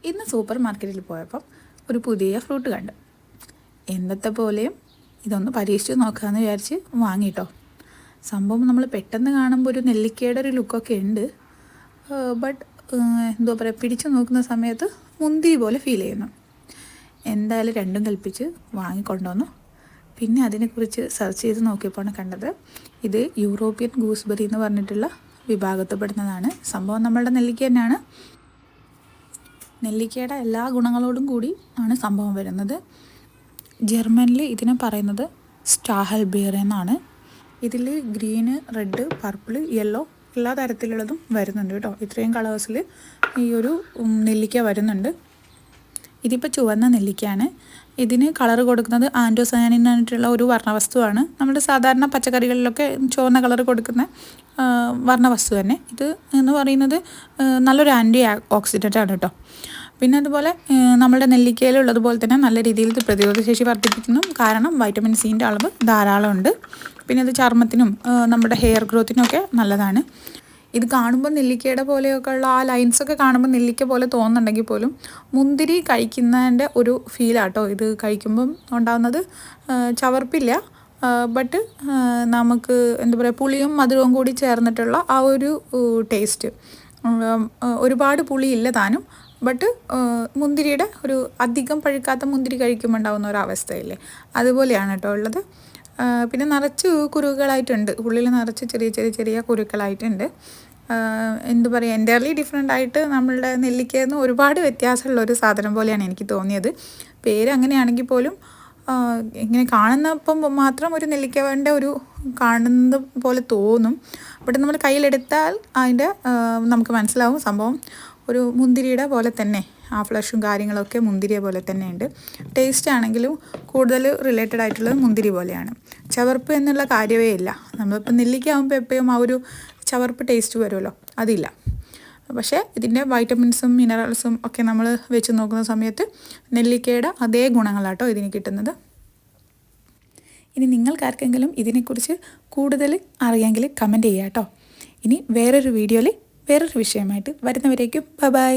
ഇന്ന് സൂപ്പർ മാർക്കറ്റിൽ പോയപ്പം ഒരു പുതിയ ഫ്രൂട്ട് കണ്ടു. എന്നത്തെ പോലെയും ഇതൊന്ന് പരീക്ഷിച്ച് നോക്കാമെന്ന് വിചാരിച്ച് വാങ്ങിട്ടോ. സംഭവം നമ്മൾ പെട്ടെന്ന് കാണുമ്പോൾ ഒരു നെല്ലിക്കയുടെ ഒരു ലുക്കൊക്കെ ഉണ്ട്. ബട്ട് എന്തോ പറയുക, പിടിച്ചു നോക്കുന്ന സമയത്ത് മുന്തിരി പോലെ ഫീൽ ചെയ്യുന്നു. എന്തായാലും രണ്ടും കൽപ്പിച്ച് വാങ്ങിക്കൊണ്ടുവന്നു. പിന്നെ അതിനെക്കുറിച്ച് സെർച്ച് ചെയ്ത് നോക്കിയപ്പോഴാണ് കണ്ടത് ഇത് യൂറോപ്യൻ ഗൂസ്ബെറി എന്ന് പറഞ്ഞിട്ടുള്ള വിഭാഗത്തിൽപ്പെടുന്നതാണ്. സംഭവം നമ്മളുടെ നെല്ലിക്ക തന്നെയാണ്. നെല്ലിക്കയുടെ എല്ലാ ഗുണങ്ങളോടും കൂടി ആണ് സംഭവം വരുന്നത്. ജർമ്മനിൽ ഇതിനെ പറയുന്നത് സ്റ്റാഹൽബിയർ എന്നാണ്. ഇതിൽ ഗ്രീന്, റെഡ്, പർപ്പിൾ, യെല്ലോ എല്ലാ തരത്തിലുള്ളതും വരുന്നുണ്ട് കേട്ടോ. ഇത്രയും കളേഴ്സിൽ ഈ ഒരു നെല്ലിക്ക വരുന്നുണ്ട്. ഇതിപ്പോൾ ചുവന്ന നെല്ലിക്കയാണ്. ഇതിന് കളർ കൊടുക്കുന്നത് ആൻറ്റോസയാനിൻ എന്ന് പറഞ്ഞിട്ടുള്ള ഒരു വർണ്ണവസ്തുവാണ്. നമ്മുടെ സാധാരണ പച്ചക്കറികളിലൊക്കെ ചുവന്ന കളർ കൊടുക്കുന്ന വർണ്ണവസ്തു തന്നെ. ഇത് എന്ന് പറയുന്നത് നല്ലൊരു ആൻറ്റി ഓക്സിഡൻ്റ് ആണ് കേട്ടോ. പിന്നെ അതുപോലെ നമ്മുടെ നെല്ലിക്കയിലുള്ളതുപോലെ തന്നെ നല്ല രീതിയിൽ ഇത് പ്രതിരോധശേഷി വർദ്ധിപ്പിക്കുന്നു. കാരണം വൈറ്റമിൻ സിൻ്റെ അളവ് ധാരാളമുണ്ട്. പിന്നെ ഇത് ചർമ്മത്തിനും നമ്മുടെ ഹെയർ ഗ്രോത്തിനൊക്കെ നല്ലതാണ്. ഇത് കാണുമ്പോൾ നെല്ലിക്കയുടെ പോലെയൊക്കെ ഉള്ള ആ ലൈൻസൊക്കെ കാണുമ്പോൾ നെല്ലിക്ക പോലെ തോന്നുന്നുണ്ടെങ്കിൽ പോലും മുന്തിരി കഴിക്കുന്നതിൻ്റെ ഒരു ഫീലാട്ടോ ഇത് കഴിക്കുമ്പം ഉണ്ടാകുന്നത്. ചവർപ്പില്ല, ബട്ട് നമുക്ക് എന്താ പറയുക, പുളിയും മധുരവും കൂടി ചേർന്നിട്ടുള്ള ആ ഒരു ടേസ്റ്റ്. ഒരുപാട് പുളിയില്ല താനും, ബട്ട് മുന്തിരിയുടെ ഒരു അധികം പഴുക്കാത്ത മുന്തിരി കഴിക്കുമ്പോൾ ഉണ്ടാകുന്ന ഒരവസ്ഥയില്ലേ, അതുപോലെയാണ് കേട്ടോ ഉള്ളത്. പിന്നെ നിറച്ച് കുരുക്കളായിട്ടുണ്ട്, ഉള്ളിൽ നിറച്ച് ചെറിയ ചെറിയ ചെറിയ കുരുക്കളായിട്ടുണ്ട്. എന്തു പറയുക, എൻ്റയർലി ഡിഫറെൻ്റ് ആയിട്ട് നമ്മളുടെ നെല്ലിക്കയിൽ നിന്ന് ഒരുപാട് വ്യത്യാസമുള്ള ഒരു സാധനം പോലെയാണ് എനിക്ക് തോന്നിയത്. പേര് അങ്ങനെയാണെങ്കിൽ പോലും ഇങ്ങനെ കാണുന്നപ്പം മാത്രം ഒരു നെല്ലിക്കൻ്റെ ഒരു കാണുന്നത് പോലെ തോന്നും. ബട്ട് നമ്മൾ കയ്യിലെടുത്താൽ അതിൻ്റെ നമുക്ക് മനസ്സിലാവും സംഭവം ഒരു മുന്തിരിയുടെ പോലെ തന്നെ. ആ ഫ്ലഷും കാര്യങ്ങളൊക്കെ മുന്തിരിയെ പോലെ തന്നെ ഉണ്ട്. ടേസ്റ്റ് ആണെങ്കിലും കൂടുതൽ റിലേറ്റഡ് ആയിട്ടുള്ളത് മുന്തിരി പോലെയാണ്. ചവർപ്പ് എന്നുള്ള കാര്യമേ ഇല്ല. നമ്മളിപ്പോൾ നെല്ലിക്ക ആകുമ്പോൾ എപ്പോഴും ആ ഒരു ചവർപ്പ് ടേസ്റ്റ് വരുമല്ലോ, അതില്ല. പക്ഷേ ഇതിൻ്റെ വൈറ്റമിൻസും മിനറൽസും ഒക്കെ നമ്മൾ വെച്ച് നോക്കുന്ന സമയത്ത് നെല്ലിക്കയുടെ അതേ ഗുണങ്ങളാട്ടോ ഇതിന് കിട്ടുന്നത്. ഇനി നിങ്ങൾക്കാർക്കെങ്കിലും ഇതിനെക്കുറിച്ച് കൂടുതൽ അറിയാമെങ്കിൽ കമൻറ്റ് ചെയ്യാം കേട്ടോ. ഇനി വേറൊരു വീഡിയോയിൽ വേറൊരു വിഷയമായിട്ട് വരുന്നവരേക്കും ബൈ.